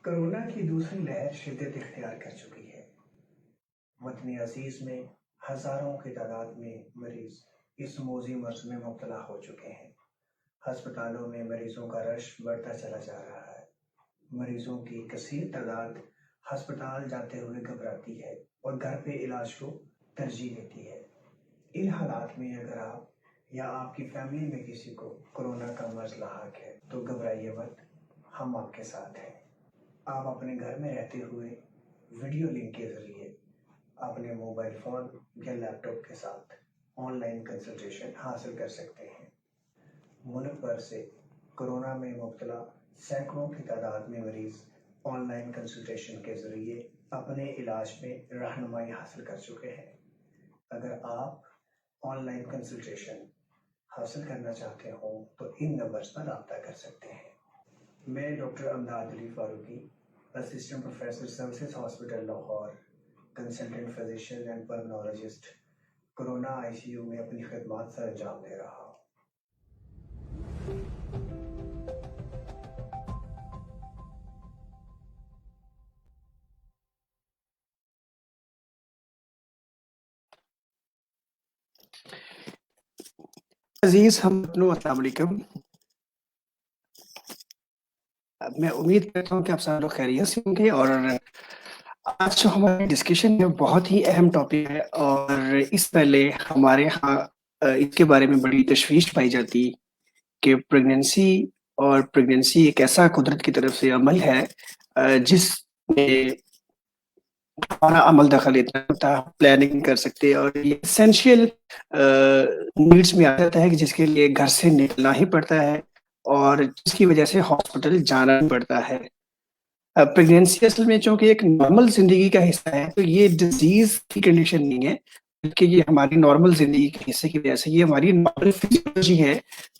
Corona کی دوسری لہر شدت اختیار کر چکی ہے۔ وطن عزیز میں ہزاروں کی تعداد میں مریض اس موذی مرض میں مبتلا ہو چکے ہیں۔ ہسپتالوں میں مریضوں کا رش بڑھتا چلا جا رہا ہے۔ مریضوں کی کثیر تعداد ہسپتال جاتے ہوئے گھبراتی ہے اور گھر پہ علاج کو ترجیح دیتی ہے۔ ان حالات میں اگر آپ یا آپ کی فیملی میں کسی کو کورونا کا مرض لاحق ہے تو گھبرائیے مت، ہم آپ کے ساتھ ہیں۔ آپ اپنے گھر میں رہتے ہوئے ویڈیو لنک کے ذریعے اپنے موبائل فون یا لیپ ٹاپ کے ساتھ آن لائن کنسلٹیشن حاصل کر سکتے ہیں۔ ملک بھر سے کورونا میں مبتلا سینکڑوں کی تعداد میں مریض آن لائن کنسلٹیشن کے ذریعے اپنے علاج میں رہنمائی حاصل کر چکے ہیں۔ اگر آپ آن لائن کنسلٹیشن حاصل کرنا چاہتے ہوں تو ان نمبرز پر رابطہ کر سکتے ہیں۔ میں doctor Imdad Ali Farooqui, assistant professor services hospital Lahore, consultant physician and pulmonologist, corona I C U میں اپنی خدمات سر انجام دے رہا ہوں۔ عزیز ہم اپنوں السلام علیکم۔ میں امید کرتا ہوں کہ آپ سب لوگ خیریت سے ہوں گے، اور آج جو ہماری ڈسکشن ہے بہت ہی اہم ٹاپک ہے، اور اس پہلے ہمارے ہاں اس کے بارے میں بڑی تشویش پائی جاتی کہ پریگننسی ایک ایسا قدرت کی طرف سے عمل ہے جس میں ہمارا عمل دخل اتنا ہوتا ہے، پلاننگ کر سکتے، اور یہ اسینشیل نیڈس میں آ جاتا ہے کہ جس کے لیے گھر سے نکلنا ہی پڑتا ہے اور جس کی وجہ سے ہاسپٹل جانا پڑتا ہے۔ پریگنینسی اصل میں چونکہ ایک نارمل زندگی کا حصہ ہے تو یہ ڈیزیز کی کنڈیشن نہیں ہے، بلکہ یہ ہماری نارمل زندگی کے حصے کی وجہ سے یہ ہماری نارمل فزیولوجی ہے،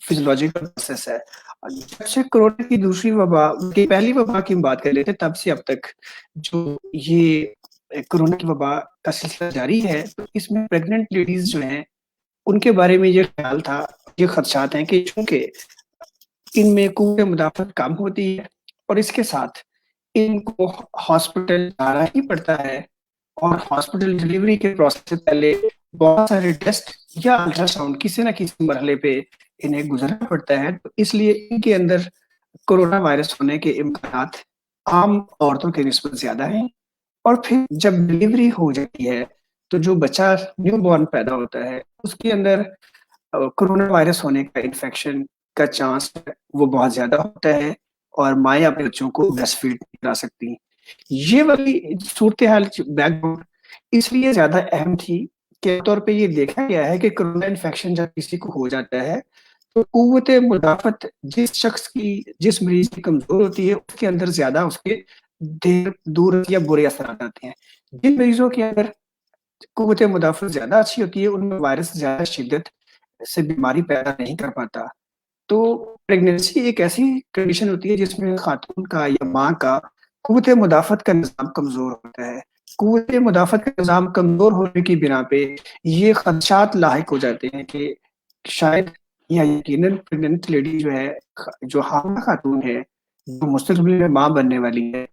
فزیولوجیکل پروسیس ہے۔ جب سے کورونا کی دوسری وبا کی پہلی وبا کی بات کر لیتے تب سے اب تک جو یہ کورونا کی وبا کا سلسلہ جاری ہے، تو اس میں پریگننٹ لیڈیز جو ہیں ان کے بارے میں یہ خیال تھا، یہ خدشات ہیں کہ چونکہ ان میں قوت مدافعت کم ہوتی ہے اور اس کے ساتھ ان کو ہاسپٹل جانا ہی پڑتا ہے، اور ہاسپٹل ڈلیوری کے پروسیس سے پہلے بہت سارے ٹیسٹ یا الٹرا ساؤنڈ کسی نہ کسی مرحلے پہ انہیں گزرنا پڑتا ہے، تو اس لیے ان کے اندر کورونا وائرس ہونے کے امکانات عام عورتوں کے نسبت زیادہ ہیں۔ اور پھر جب ڈلیوری ہو جاتی ہے تو جو بچہ نیو بورن پیدا ہوتا ہے اس کے اندر کورونا وائرس ہونے کا انفیکشن کا چانس وہ بہت زیادہ ہوتا ہے، اور مائیں اپنے بچوں کو بریسٹ فیڈ نہیں کرا سکتی۔ یہ والی صورتحال بیک گراؤنڈ اس لیے زیادہ اہم تھی کہ طور پہ یہ دیکھا گیا ہے کہ کورونا انفیکشن جب کسی کو ہو جاتا ہے تو قوت مدافعت جس مریض کی کمزور ہوتی ہے اس کے اندر زیادہ اس کے دور یا برے اثرات آتے ہیں۔ جن مریضوں کے اندر قوت مدافعت زیادہ اچھی ہوتی ہے ان میں وائرس زیادہ شدت سے بیماری پیدا نہیں کر پاتا۔ تو پریگننسی ایک ایسی کنڈیشن ہوتی ہے جس میں خاتون کا یا ماں کا قوت مدافعت کا نظام کمزور ہوتا ہے۔ قوت مدافعت کا نظام کمزور ہونے کی بنا پہ یہ خدشات لاحق ہو جاتے ہیں کہ شاید یا یقیناً پریگننٹ لیڈی جو ہے، جو حاملہ خاتون ہے، جو مستقبل میں ماں بننے والی ہے،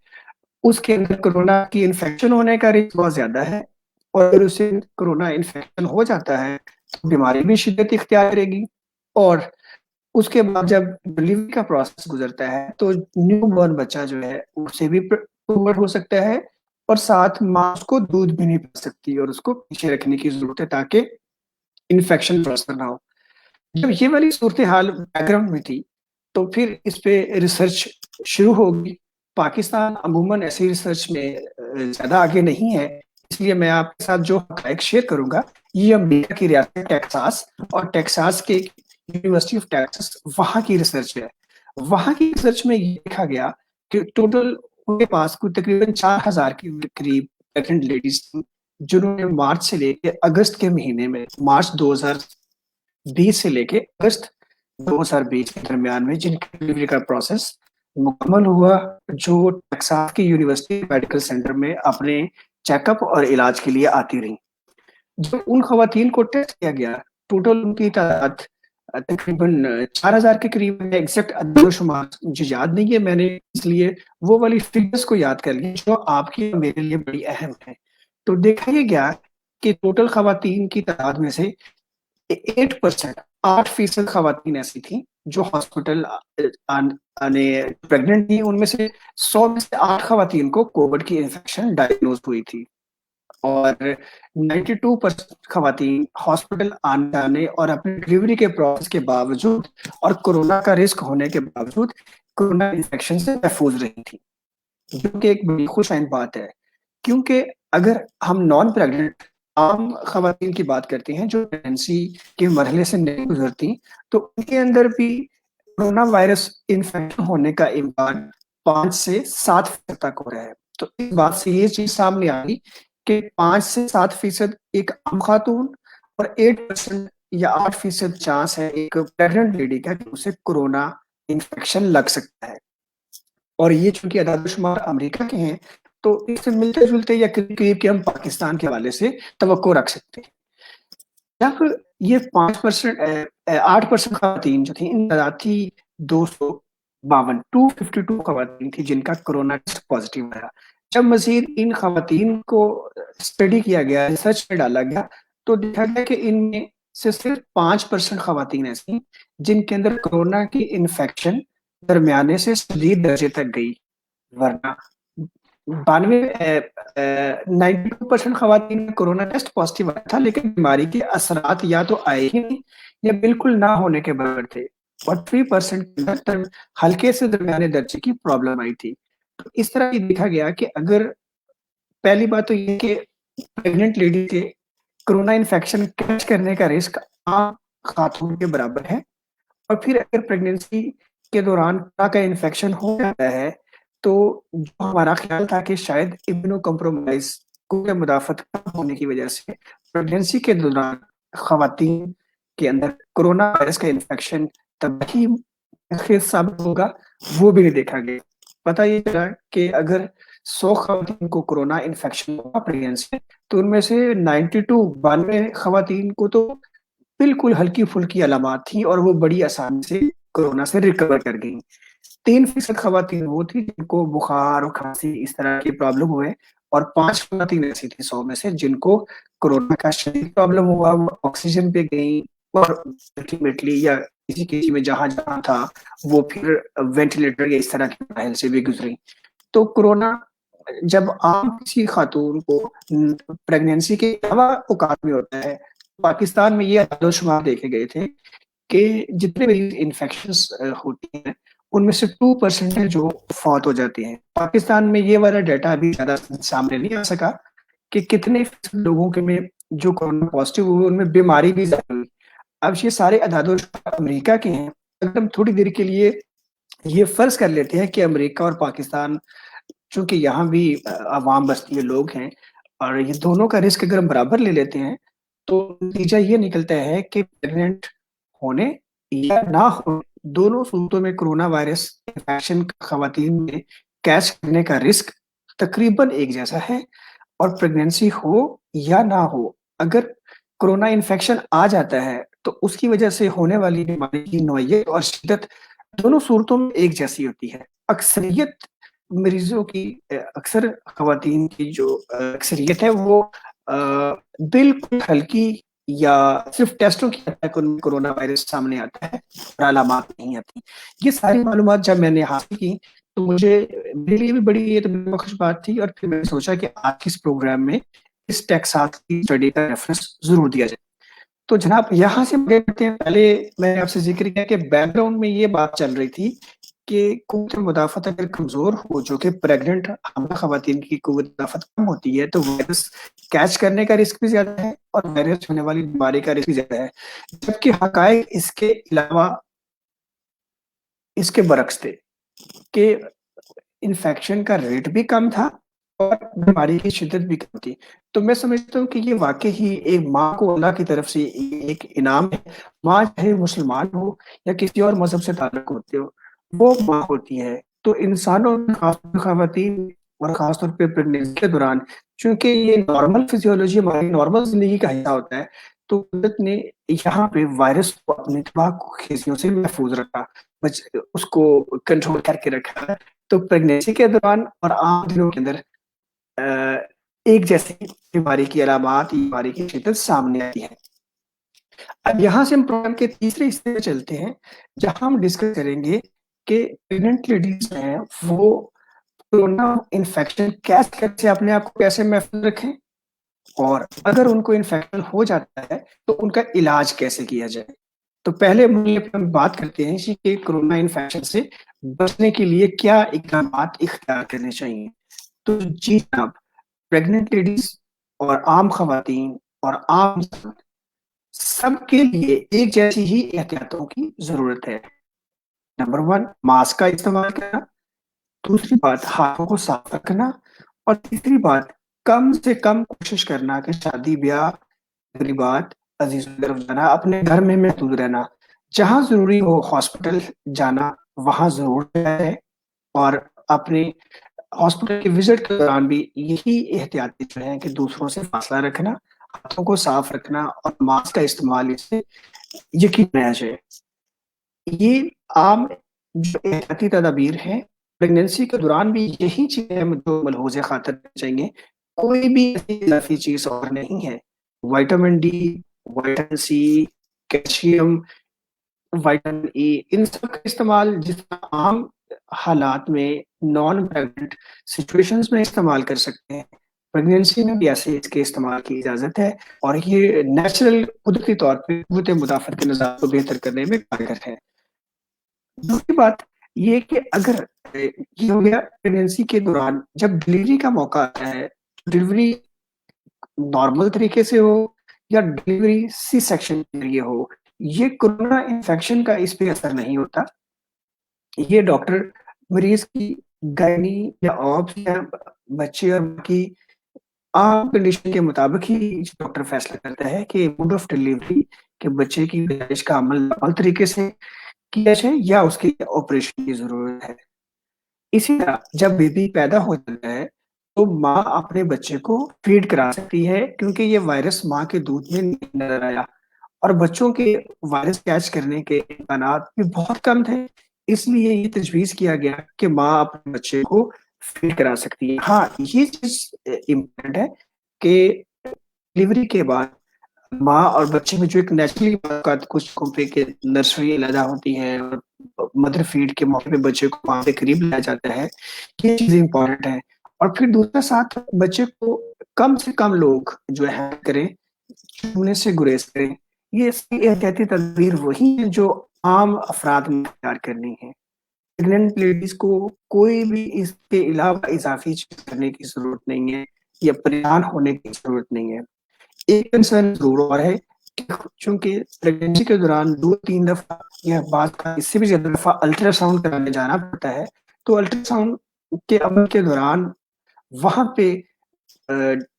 اس کے اندر کورونا کی انفیکشن ہونے کا رسک بہت زیادہ ہے، اور اگر اسے کورونا انفیکشن ہو جاتا ہے تو بیماری بھی شدت اختیار کرے گی، اور اس کے بعد جب ڈلیوری کا پروسیس گزرتا ہے تو نیو بورن بچہ جو ہے اسے بھی پروموٹ ہو سکتا ہے، اور ساتھ ماں اس کو دودھ بھی نہیں پلا سکتی، اور اس کو پیچھے رکھنے کی ضرورت ہے تاکہ انفیکشن ٹرانسفر نہ ہو۔ جب یہ والی صورتحال بیک گراؤنڈ میں تھی تو پھر اس پہ ریسرچ شروع ہوگی۔ پاکستان عموماً ایسی ریسرچ میں زیادہ آگے نہیں ہے، اس لیے میں آپ کے ساتھ جو حقائق شیئر کروں گا یہ امریکہ کی ریاست ٹیکساس اور ٹیکساس کے یونیورسٹی آف ٹیکساس وہاں کی ریسرچ ہے۔ وہاں کی ریسرچ میں یہ دیکھا گیا کہ ٹوٹل ان کے پاس کوئی تقریباً 4000 کے قریب پریگننٹ لیڈیز تھیں جنہوں نے مارچ سے لے کے اگست کے مہینے میں، مارچ 2020 سے لے کے اگست 2020 کے درمیان میں جن کی ڈلیوری کا پروسیس مکمل ہوا، جو ٹیکساس کی یونیورسٹی میڈیکل سینٹر میں اپنے چیک اپ اور علاج کے لیے آتی رہیں۔ جب ان خواتین کو ٹیسٹ کیا گیا ٹوٹل ان کی تعداد تقریباً 4000 کے قریب ہے. ایگزیکٹ عدد و شمار مجھے یاد نہیں ہے, میں نے اس لیے وہ والی فگرس کو یاد کر لی جو آپ کی میرے لیے بڑی اہم ہے. تو دیکھا یہ گیا کہ ٹوٹل خواتین کی تعداد میں سے 8%, 8% خواتین ایسی تھیں جو ہاسپٹل آنے پریگننٹ تھیں. ان میں سے 100 میں سے 8 خواتین کو کووڈ کی انفیکشن ڈائگنوز ہوئی تھی, اور 92% خواتین ہاسپٹل آنے جانے اور اپنی ڈلیوری کے پروسیس کے باوجود اور کورونا کا رسک ہونے کے باوجود کورونا انفیکشن سے محفوظ رہی تھی, جو کہ ایک بڑی خوش آئند بات ہے. کیونکہ اگر ہم نان پریگننٹ عام خواتین کی بات کرتے ہیں جو پریگنسی کے مرحلے سے نہیں گزرتی, تو ان کے اندر بھی کورونا وائرس انفیکشن ہونے کا امکان 5 سے 7% تک ہو رہا ہے. تو اس بات سے یہ چیز سامنے آ گئی کہ 5 سے 7% ایک عام خاتون اور 8% یا 8% چانس ہے ایک پریگننٹ لیڈی کا کہ اسے کورونا انفیکشن لگ سکتا ہے. اور یہ چونکہ اعداد و شمار امریکہ کے ہیں, تو اس سے ملتے جلتے یا قریب کے ہم پاکستان کے حوالے سے توقع رکھ سکتے ہیں. جب یہ 8% خواتین جو تھیں, ان تعداد تھی 252 خواتین تھی جن کا کورونا ٹیسٹ پازیٹیو آیا. جب مزید ان خواتین کو اسٹڈی کیا گیا, ریسرچ میں ڈالا گیا, تو دیکھا گیا کہ ان میں سے صرف 5% خواتین ایسی جن کے اندر کورونا کی انفیکشن درمیانے سے شدید درجے تک گئی, ورنہ 92% خواتین میں کورونا ٹیسٹ پازیٹیو آیا تھا, لیکن بیماری کے اثرات یا تو آئے ہی نہیں یا بالکل نہ ہونے کے برابر تھے, اور 3% ہلکے سے درمیانے درجے کی پرابلم آئی تھی. تو اس طرح یہ دیکھا گیا کہ اگر پہلی بات تو یہ کہ پریگننٹ لیڈی کے کورونا انفیکشن کیچ کرنے کا رسک عام خاتون کے برابر ہے, اور پھر اگر پریگننسی کے دوران کورونا کا انفیکشن ہو جاتا ہے تو جو ہمارا خیال تھا کہ شاید امیونو کمپرومائز قوت مدافعت کم ہونے کی وجہ سے پریگننسی کے دوران خواتین کے اندر کورونا وائرس کا انفیکشن تبھی خیز ثابت ہوگا, وہ بھی نہیں دیکھا گیا. پتہ یہ چلا کہ اگر 100 خواتین کو کورونا انفیکشن ہوا پریگننسی, تو ان میں سے 92 خواتین کو تو بالکل ہلکی پھلکی علامات تھی اور وہ بڑی آسانی سے کورونا سے ریکور کر گئیں. 3% خواتین وہ تھی جن کو بخار اور کھانسی اس طرح کی پرابلم ہوئے, اور 5 خواتین ایسی تھی 100 میں سے جن کو کورونا کا شدید پرابلم ہوا, وہ آکسیجن پہ گئیں, اور الٹیمیٹلی یا کسی کسی میں جہاں جہاں تھا وہ پھر وینٹیلیٹر یا اس طرح کے مراحل سے بھی گزری. تو کورونا جب عام کسی خاتون کو پریگننسی کے علاوہ اوقات میں ہوتا ہے, پاکستان میں یہ اعداد و شمار دیکھے گئے تھے کہ جتنے بھی انفیکشنز ہوتی ہیں ان میں سے 2% ہے جو فوت ہو جاتے ہیں. پاکستان میں یہ والا ڈیٹا ابھی زیادہ سامنے نہیں آ سکا کہ کتنے لوگوں کے میں جو کورونا پازیٹیو ہوئے ان میں بیماری بھی زیادہ ہوئی. اب یہ سارے اعداد و شمار امریکہ کے ہیں. اگر ہم تھوڑی دیر کے لیے یہ فرض کر لیتے ہیں کہ امریکہ اور پاکستان, چونکہ یہاں بھی عوام بستی ہے, لوگ ہیں, اور یہ دونوں کا رسک اگر ہم برابر لے لیتے ہیں تو نتیجہ یہ نکلتا ہے کہ پریگننٹ ہونے یا نہ ہونے دونوں صورتوں میں کورونا وائرس انفیکشن خواتین میں کیچ کرنے کا رسک تقریباً ایک جیسا ہے, اور پریگننسی ہو یا نہ ہو اگر کورونا انفیکشن آ جاتا ہے تو اس کی وجہ سے ہونے والی بیماری کی نوعیت اور شدت دونوں صورتوں میں ایک جیسی ہوتی ہے. اکثریت مریضوں کی, اکثر خواتین کی جو اکثریت ہے وہ بالکل ہلکی یا صرف ٹیسٹوں کی حد تک ان میں کورونا وائرس سامنے آتا ہے اور علامات نہیں آتی. یہ ساری معلومات جب میں نے حاصل کی تو مجھے میرے لیے بھی بڑی یہ تو خوش بات تھی, اور پھر میں نے سوچا کہ آج کے اس پروگرام میں اس ٹیکسات کی اسٹڈی کا ریفرنس ضرور دیا جائے. تو جناب یہاں سے کرتے ہیں, پہلے میں نے آپ سے ذکر کیا کہ بیک گراؤنڈ میں یہ بات چل رہی تھی کہ قوت مدافعت اگر کمزور ہو, جو کہ پریگننٹ حاملہ خواتین کی قوت مدافعت کم ہوتی ہے, تو وائرس کیچ کرنے کا رسک بھی زیادہ ہے اور وائرس ہونے والی بیماری کا رسک بھی زیادہ ہے. جبکہ حقائق اس کے علاوہ اس کے برعکس تھے کہ انفیکشن کا ریٹ بھی کم تھا اور بیماری کی شدت بھی کم تھی. تو میں سمجھتا ہوں کہ یہ واقعی ہی ایک ماں کو اللہ کی طرف سے ایک انعام ہے. ماں چاہے مسلمان ہو یا کسی اور مذہب سے تعلق ہوتے ہو, وہ ماں ہوتی ہے. تو انسانوں خاص خواتین اور خاص طور پہ پریگننسی کے دوران چونکہ یہ نارمل فزیولوجی ہماری نارمل زندگی کا حصہ ہوتا ہے, تو قدرت نے یہاں پہ وائرس کو اپنے تباہ خیزیوں سے محفوظ رکھا، اس کو کنٹرول کر کے رکھا. تو پریگنینسی کے دوران اور عام دنوں کے اندر ایک جیسی بیماری کی علامات، بیماری کی شدت سامنے آتی ہے. اب یہاں سے ہم پروگرام کے تیسرے حصے میں چلتے ہیں، جہاں ہم ڈسکس کریں گے کہ پریگننٹ لیڈیز ہیں وہ کورونا انفیکشن کیسے اپنے آپ کو کیسے محفوظ رکھیں، اور اگر ان کو انفیکشن ہو جاتا ہے تو ان کا علاج کیسے کیا جائے. تو پہلے ہم بات کرتے ہیں کہ کورونا انفیکشن سے بچنے کے لیے کیا اقدامات اختیار کرنے چاہیے. تو جی جناب، پریگننٹ لیڈیز اور عام خواتین اور عام سب کے لیے ایک جیسی ہی احتیاطوں کی ضرورت ہے. نمبر 1، ماسک کا استعمال کرنا. دوسری بات، ہاتھوں کو صاف رکھنا. اور تیسری بات، کم سے کم کوشش کرنا کہ شادی بیاہ، تقریبات، عزیزوں کی طرف جانا اپنے گھر میں محدود رہنا. جہاں ضروری ہو ہاسپٹل جانا وہاں ضرور جائے، اور اپنے ہاسپٹل کے وزٹ کے دوران بھی یہی احتیاطی جو ہیں کہ دوسروں سے فاصلہ رکھنا، ہاتھوں کو صاف رکھنا اور ماسک کا استعمال اس سے یقین رہنا چاہیے. یہ عام جو احتیاطی تدابیر ہیں پریگنینسی کے دوران بھی یہی چیزیں جو ملحوظ خاطر چاہیے. کوئی بھی ایسی اضافی چیز اور نہیں ہے. Vitamin D, vitamin C, calcium, vitamin E, ان سب کا استعمال جس طرح عام حالات میں نان پریگننٹ سچویشنز میں استعمال کر سکتے ہیں، پریگنینسی میں بھی ایسے اس کے استعمال کی اجازت ہے، اور یہ نیچرل قدرتی طور پہ قوت مدافعت کے نظام کو بہتر کرنے میں کارگر ہے. دوسری بات یہ کہ اگر یہ ہو گیا پریگنینسی کے دوران جب ڈلیوری کا موقع آتا ہے، ڈلیوری نارمل طریقے سے ہو یا ڈلیوری سی سیکشن کے ذریعے ہو، یہ کورونا انفیکشن کا اس پہ اثر نہیں ہوتا. یہ ڈاکٹر مریض کی گائنی یا آبس یا بچے اور کی عام کنڈیشن کے مطابق ہی ڈاکٹر فیصلہ کرتا ہے کہ موڈ آف ڈلیوری کے بچے کی پیدائش کا عمل نارمل طریقے سے کیا جائے یا اس کے آپریشن کی ضرورت ہے. اسی طرح جب بیبی پیدا ہو جاتا ہے تو ماں اپنے بچے کو فیڈ کرا سکتی ہے، کیونکہ یہ وائرس ماں کے دودھ میں نہیں نظر آیا، اور بچوں کے وائرس کیچ کرنے کے امکانات بھی بہت کم تھے. اس لیے یہ تجویز کیا گیا کہ ماں اپنے بچے کو فیڈ کرا سکتی ہے. ہاں، یہ چیز امپورٹنٹ ہے کہ ڈلیوری کے بعد ماں اور بچے میں جو ایک نیچرلی کچھ پہ کہ نرسری علیحدہ ہوتی ہے اور مدر فیڈ کے موقع پہ بچے کو وہاں سے قریب لایا جاتا ہے، یہ چیزیں امپورٹنٹ ہے. اور پھر دوسرا ساتھ بچے کو کم سے کم لوگ جو ہے کریں، چھونے سے گریز کریں. یہ احتیاطی تدابیر وہی ہیں جو عام افراد میں اختیار کرنی ہے. پریگننٹ لیڈیز کو کوئی بھی اس کے علاوہ اضافی چیز کرنے کی ضرورت نہیں ہے یا پریشان ہونے کی ضرورت نہیں ہے. ایک کنسرن ضرور اور ہے کہ چونکہ پریگنینسی کے دوران 2-3 دفعہ یا بعض کا اس سے بھی زیادہ دفعہ الٹرا ساؤنڈ کرانے جانا پڑتا ہے، تو الٹرا ساؤنڈ کے عمل کے دوران وہاں پہ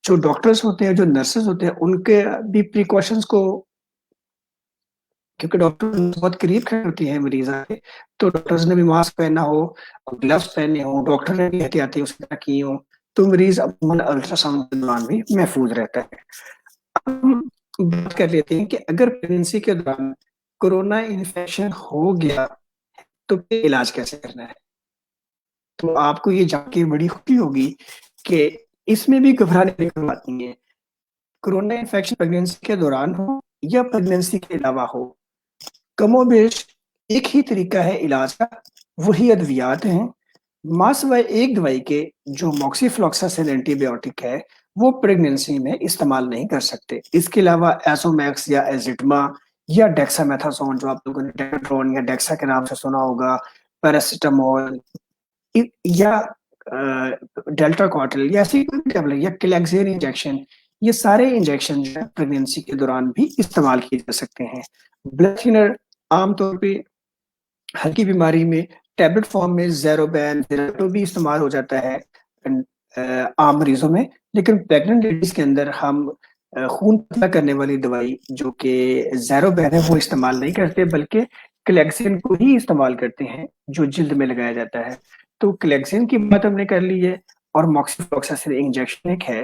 جو ڈاکٹرز ہوتے ہیں، جو نرسز ہوتے ہیں، ان کے بھی پریکاشنز کو، کیونکہ ڈاکٹر بہت قریب کھڑے ہوتی ہیں مریضوں کے، تو ڈاکٹرز نے بھی ماسک پہنا ہو، گلوز پہنے ہوں، ڈاکٹر نے بھی احتیاطی اس طرح کی ہوں، تو مریض عموماً الٹرا ساؤنڈ کے دوران بھی محفوظ رہتا ہے. ہم بات کر لیتے ہیں کہ اگر پریگنینسی کے دوران کورونا انفیکشن ہو گیا تو علاج کیسے کرنا ہے. تو آپ کو یہ جان کے بڑی خوشی ہوگی کہ اس میں بھی گھبرانے کی بات نہیں ہے. کورونا انفیکشن پریگنینسی کے دوران ہو یا پریگنینسی کے علاوہ ہو، کم و بیش ایک ہی طریقہ ہے علاج کا، وہی ادویات ہیں. ماں سوائے ایک دوائی کے جو موکسی فلوکساسن اینٹی بائیوٹک ہے وہ پریگنینسی میں استعمال نہیں کر سکتے. اس کے علاوہ ایزومیکس یا ایزٹما یا ڈیکسا میتھاسون، جو آپ لوگوں نے ڈیکاٹرون یا ڈیکسا کے نام سے سنا ہوگا، پیراسیٹامول یا ڈیلٹا کوٹل یا ایسی یا کلیکزین انجیکشن، یہ سارے انجیکشن جو ہے پریگنینسی کے دوران بھی استعمال کیے جا سکتے ہیں. بلڈ تھنر عام طور پہ ہلکی بیماری میں ٹیبلٹ فارم میں زیروبین بھی استعمال ہو جاتا ہے عام مریضوں میں، لیکن پریگننٹ لیڈیز کے اندر ہم خون پتلا کرنے والی دوائی جو کہ زیروبین ہے وہ استعمال نہیں کرتے، بلکہ کلیکسین کو ہی استعمال کرتے ہیں جو جلد میں لگایا جاتا ہے. تو کلیکسین کی بات ہم نے کر لی ہے، اور موکسیفلوکساسن انجیکشن ایک ہے.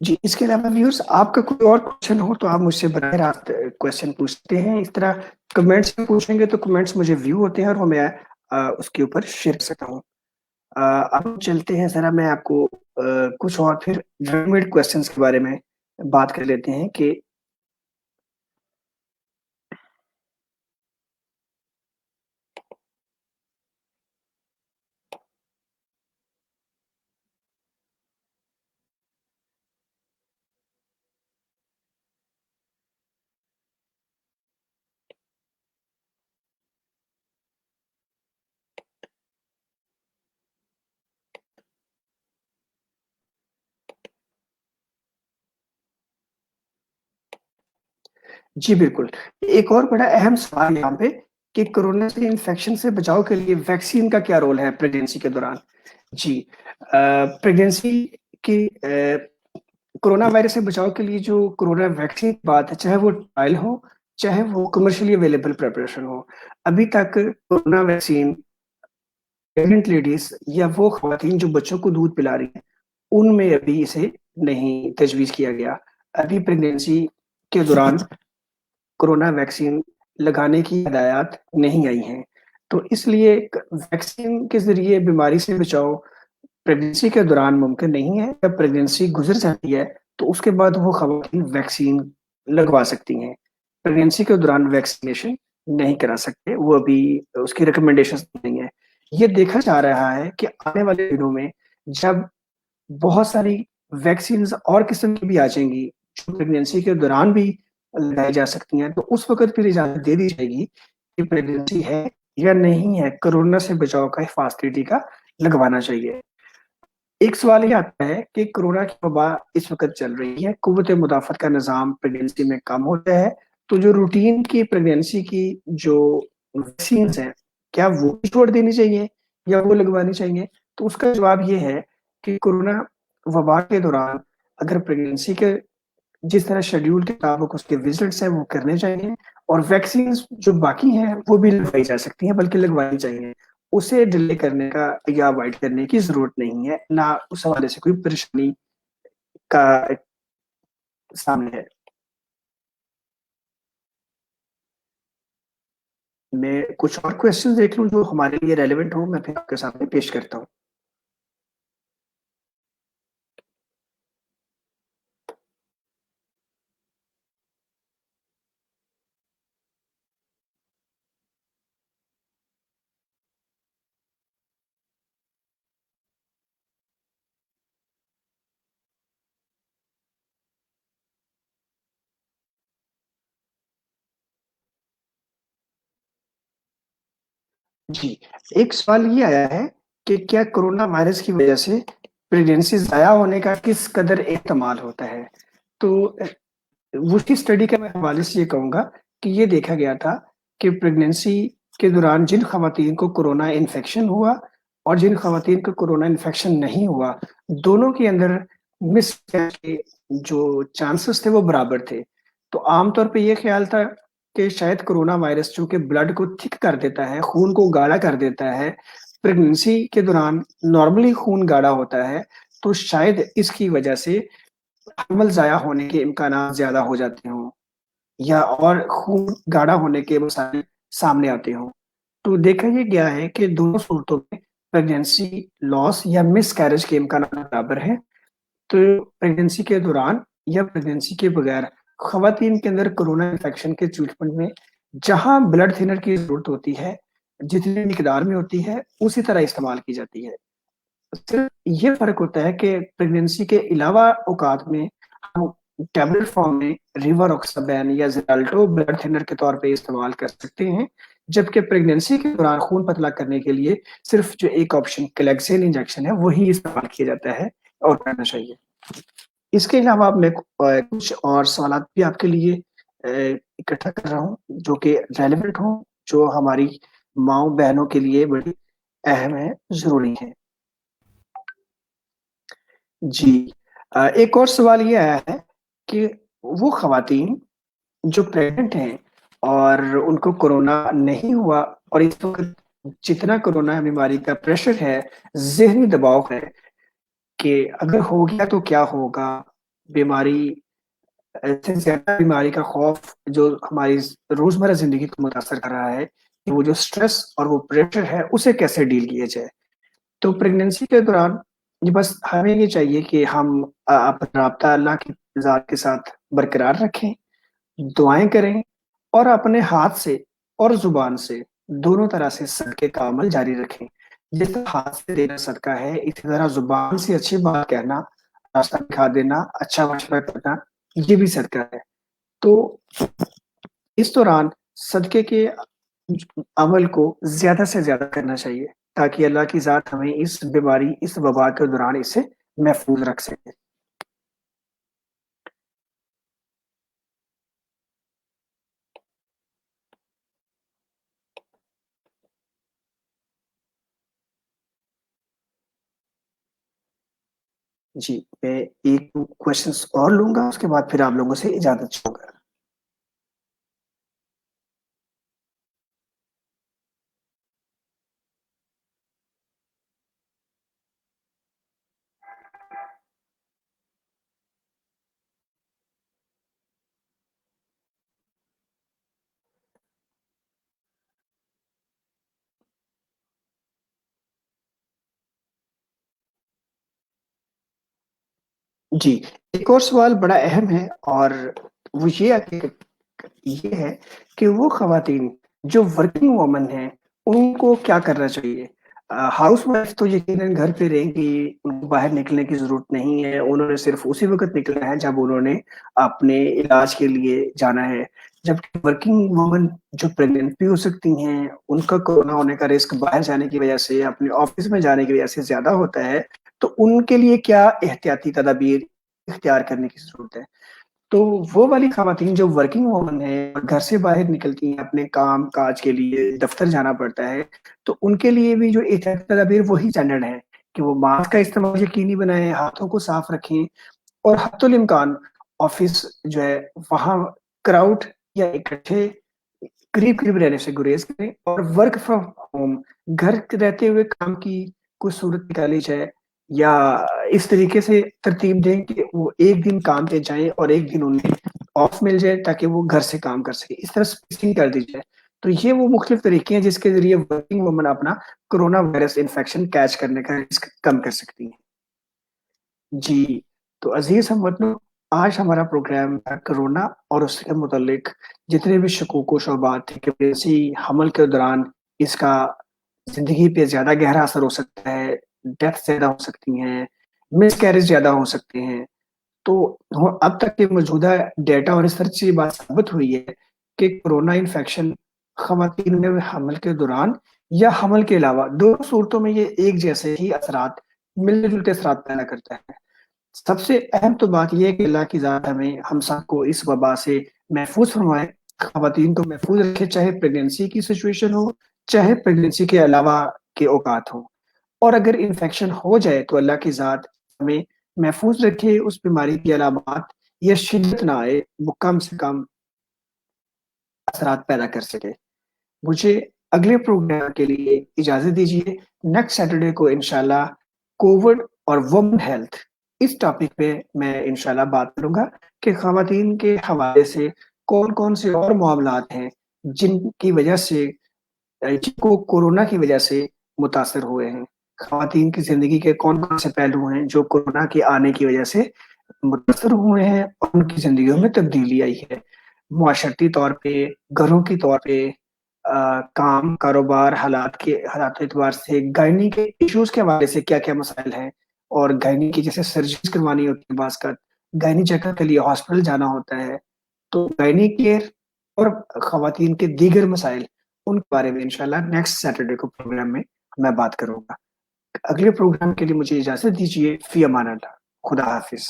جی اس کے علاوہ ویورز آپ کا کوئی اور کوشچن ہو تو آپ مجھ سے براہ راست کوشچن پوچھتے ہیں. اس طرح کمنٹس میں پوچھیں گے تو کمنٹس مجھے ویو ہوتے ہیں اور وہ میں اس کے اوپر شیئر کر سکتا ہوں. اب چلتے ہیں ذرا میں آپ کو کچھ اور پھر ریڈی میڈ کوشچنس کے بارے میں بات کر لیتے ہیں کہ جی بالکل. ایک اور بڑا اہم سوال یہاں پہ کہ کورونا سے انفیکشن سے بچاؤ کے لیے ویکسین کا کیا رول ہے پریگنینسی کے دوران. جی پریگنینسی کی کورونا وائرس سے بچاؤ کے لیے جو کورونا ویکسین کی بات ہے چاہے وہ ٹرائل ہو چاہے وہ کمرشلی اویلیبل پریپریشن ہو, ابھی تک کورونا ویکسین پریگننٹ لیڈیز یا وہ خواتین جو بچوں کو دودھ پلا رہی ہیں ان میں ابھی اسے نہیں تجویز کیا گیا. ابھی پریگنینسی کے دوران کورونا ویکسین لگانے کی ہدایات نہیں آئی ہیں, تو اس لیے ویکسین کے ذریعے بیماری سے بچاؤ پریگنینسی کے دوران ممکن نہیں ہے. جب پریگنینسی گزر جاتی ہے تو اس کے بعد وہ خواتین ویکسین لگوا سکتی ہیں. پریگنینسی کے دوران ویکسینیشن نہیں کرا سکتے, وہ ابھی اس کی ریکمنڈیشن نہیں ہے. یہ دیکھا جا رہا ہے کہ آنے والے دنوں میں جب بہت ساری ویکسینز اور قسم کی بھی آ جائیں گی جو پریگنینسی کے دوران بھی لگائی جا سکتی ہیں, تو اس وقت پھر اجازت دے دی جائے گی کہ پریگنینسی ہے یا نہیں ہے, کورونا سے بچاؤ کا حفاظتی ٹیکہ لگوانا چاہیے. ایک سوال یہ آتا ہے کہ کورونا کی وبا اس وقت چل رہی ہے, قوت مدافعت کا نظام پریگنینسی میں کم ہوتا ہے, تو جو روٹین کی پریگنینسی کی جو ویکسینز ہیں کیا وہ بھی چھوڑ دینی چاہیے یا وہ لگوانی چاہیے. تو اس کا جواب یہ ہے کہ کورونا وبا کے دوران اگر پریگنینسی کے جس طرح شیڈیول کے مطابق اس کے وزٹس ہیں وہ کرنے چاہیے, اور ویکسینز جو باقی ہیں وہ بھی لگوائی جا سکتی ہیں بلکہ لگوانی چاہیے. اسے ڈیلے کرنے کا یا اوائڈ کرنے کی ضرورت نہیں ہے, نہ اس حوالے سے کوئی پریشانی کا سامنے ہے. میں کچھ اور کوشچن دیکھ لوں جو ہمارے لیے ریلیونٹ ہوں, میں پھر آپ کے سامنے پیش کرتا ہوں. جی ایک سوال یہ آیا ہے کہ کیا کورونا وائرس کی وجہ سے پریگنینسی ضائع ہونے کا کس قدر احتمال ہوتا ہے. تو اسی اسٹڈی کے میں حوالے سے یہ کہوں گا کہ یہ دیکھا گیا تھا کہ پریگنینسی کے دوران جن خواتین کو کورونا انفیکشن ہوا اور جن خواتین کو کورونا انفیکشن نہیں ہوا, دونوں کے اندر مس کے جو چانسز تھے وہ برابر تھے. تو عام طور پہ یہ خیال تھا کہ شاید کورونا وائرس چونکہ بلڈ کو تھک کر دیتا ہے, خون کو گاڑھا کر دیتا ہے, پریگنینسی کے دوران نارملی خون گاڑھا ہوتا ہے, تو شاید اس کی وجہ سے حمل ضائع ہونے کے امکانات زیادہ ہو جاتے ہوں یا اور خون گاڑھا ہونے کے مسائل سامنے آتے ہوں. تو دیکھا یہ گیا ہے کہ دونوں صورتوں میں پریگنینسی لاس یا مس کیریج کے امکانات برابر ہیں. تو پریگنینسی کے دوران یا پریگنینسی کے بغیر خواتین کے اندر کورونا انفیکشن کے ٹریٹمنٹ میں جہاں بلڈ تھنر کی ضرورت ہوتی ہے جتنی مقدار میں ہوتی ہے اسی طرح استعمال کی جاتی ہے. صرف یہ فرق ہوتا ہے کہ پریگنینسی کے علاوہ اوقات میں ہم ٹیبلٹ فارم میں ریواروکسابین یا زیرالٹو بلڈ تھنر کے طور پہ استعمال کر سکتے ہیں, جبکہ پریگنینسی کے دوران خون پتلا کرنے کے لیے صرف جو ایک آپشن کلیکسین انجیکشن ہے وہی استعمال کیا جاتا ہے اور کرنا چاہیے. اس کے علاوہ میں کچھ اور سوالات بھی آپ کے لیے اکٹھا کر رہا ہوں جو کہ ریلیونٹ ہوں, جو ہماری ماؤں بہنوں کے لیے بڑی اہم ہے, ضروری ہے. جی ایک اور سوال یہ آیا ہے کہ وہ خواتین جو پریگنٹ ہیں اور ان کو کورونا نہیں ہوا اور اس وقت جتنا کورونا بیماری کا پریشر ہے, ذہنی دباؤ ہے کہ اگر ہو گیا تو کیا ہوگا, بیماری سے زیادہ بیماری کا خوف جو ہماری روزمرہ زندگی کو متاثر کر رہا ہے کہ وہ جو سٹریس اور وہ پریشر ہے اسے کیسے ڈیل کیا جائے. تو پریگنینسی کے دوران یہ بس ہمیں یہ چاہیے کہ ہم اپنا رابطہ اللہ کی ذات کے ساتھ برقرار رکھیں، دعائیں کریں اور اپنے ہاتھ سے اور زبان سے دونوں طرح سے صدقے کا عمل جاری رکھیں. جس طرح ہاتھ سے دینا صدقہ ہے، اسی طرح زبان سے اچھی بات کہنا، راستہ دکھا دینا، اچھا مشورہ کرنا، یہ بھی صدقہ ہے. تو اس دوران صدقے کے عمل کو زیادہ سے زیادہ کرنا چاہیے تاکہ اللہ کی ذات ہمیں اس بیماری، اس وبا کے دوران اس سے محفوظ رکھ سکے. جی میں ایک کوشچنس اور لوں گا، اس کے بعد پھر آپ لوگوں سے اجازت چاہوں گا. جی ایک اور سوال بڑا اہم ہے اور وہ یہ ہے کہ وہ خواتین جو ورکنگ وومن ہیں ان کو کیا کرنا چاہیے. ہاؤس وائف تو یقیناً گھر پہ رہیں گی، ان کو باہر نکلنے کی ضرورت نہیں ہے، انہوں نے صرف اسی وقت نکلنا ہے جب انہوں نے اپنے علاج کے لیے جانا ہے. جبکہ ورکنگ وومن جو پریگننٹ بھی ہو سکتی ہیں، ان کا کورونا ہونے کا رسک باہر جانے کی وجہ سے، اپنے آفس میں جانے کی وجہ سے زیادہ ہوتا ہے. تو ان کے لیے کیا احتیاطی تدابیر اختیار کرنے کی ضرورت ہے. تو وہ والی خواتین جو ورکنگ وومن ہیں اور گھر سے باہر نکلتی ہیں اپنے کام کاج کے لیے، دفتر جانا پڑتا ہے، تو ان کے لیے بھی جو احتیاطی تدابیر وہی اسٹینڈرڈ ہے کہ وہ ماسک کا استعمال یقینی بنائیں، ہاتھوں کو صاف رکھیں اور حتی الامکان آفس جو ہے وہاں کراؤڈ یا اکٹھے قریب قریب رہنے سے گریز کریں اور ورک فرام ہوم گھر رہتے ہوئے کام کی کوئی صورت نکالی جائے یا اس طریقے سے ترتیب دیں کہ وہ ایک دن کام پہ جائیں اور ایک دن انہیں آف مل جائے تاکہ وہ گھر سے کام کر سکے. اس طرح اسپیسنگ کر دی جائے. تو یہ وہ مختلف طریقے ہیں جس کے ذریعے ورکنگ وومن اپنا کرونا وائرس انفیکشن کیچ کرنے کا رسک کم کر سکتی ہیں. جی تو عزیز ہم وطنوں، آج ہمارا پروگرام کرونا اور اس کے متعلق جتنے بھی شکوک و شبہات تھے کہ پریگنینسی حمل کے دوران اس کا زندگی پہ زیادہ گہرا اثر ہو سکتا ہے، ڈیتھ زیادہ ہو سکتی ہیں، مس کیریج زیادہ ہو سکتے ہیں. تو اب تک کے موجودہ ڈیٹا اور ریسرچ سے یہ بات ثابت ہوئی ہے کہ کورونا انفیکشن خواتین میں حمل کے دوران یا حمل کے علاوہ دونوں صورتوں میں یہ ایک جیسے ہی اثرات، ملتے جلتے اثرات پیدا کرتا ہے. سب سے اہم تو بات یہ ہے کہ اللہ کی ذات ہمیں ہم سب کو اس وبا سے محفوظ فرمائے، خواتین کو محفوظ رکھے، چاہے پریگنینسی کی سچویشن ہو چاہے پریگنینسی کے علاوہ کے اوقات ہوں. اور اگر انفیکشن ہو جائے تو اللہ کی ذات ہمیں محفوظ رکھے، اس بیماری کی علامات یا شدت نہ آئے، وہ کم سے کم اثرات پیدا کر سکے. مجھے اگلے پروگرام کے لیے اجازت دیجیے. نیکسٹ سیٹرڈے کو انشاءاللہ کووڈ اور وومن ہیلتھ اس ٹاپک پہ میں انشاءاللہ بات کروں گا کہ خواتین کے حوالے سے کون کون سے اور معاملات ہیں جن کی وجہ سے جن کو کورونا کی وجہ سے متاثر ہوئے ہیں. خواتین کی زندگی کے کون کون سے پہلو ہیں جو کورونا کے آنے کی وجہ سے متاثر ہوئے ہیں اور ان کی زندگیوں میں تبدیلی آئی ہے، معاشرتی طور پہ، گھروں کی طور پہ، کام کاروبار حالات اعتبار سے، گائنی کے ایشوز کے حوالے سے کیا کیا مسائل ہیں، اور گائنی کی جیسے سرجریز کروانی ہوتی ہے، بعض کا گائنی چیک اپ کے لیے ہاسپٹل جانا ہوتا ہے. تو گائنی کیئر اور خواتین کے دیگر مسائل ان کے بارے میں انشاءاللہ نیکسٹ سیٹرڈے کو پروگرام میں میں بات کروں گا. اگلے پروگرام کے لیے مجھے اجازت دیجیے. فی امان اللہ. خدا حافظ.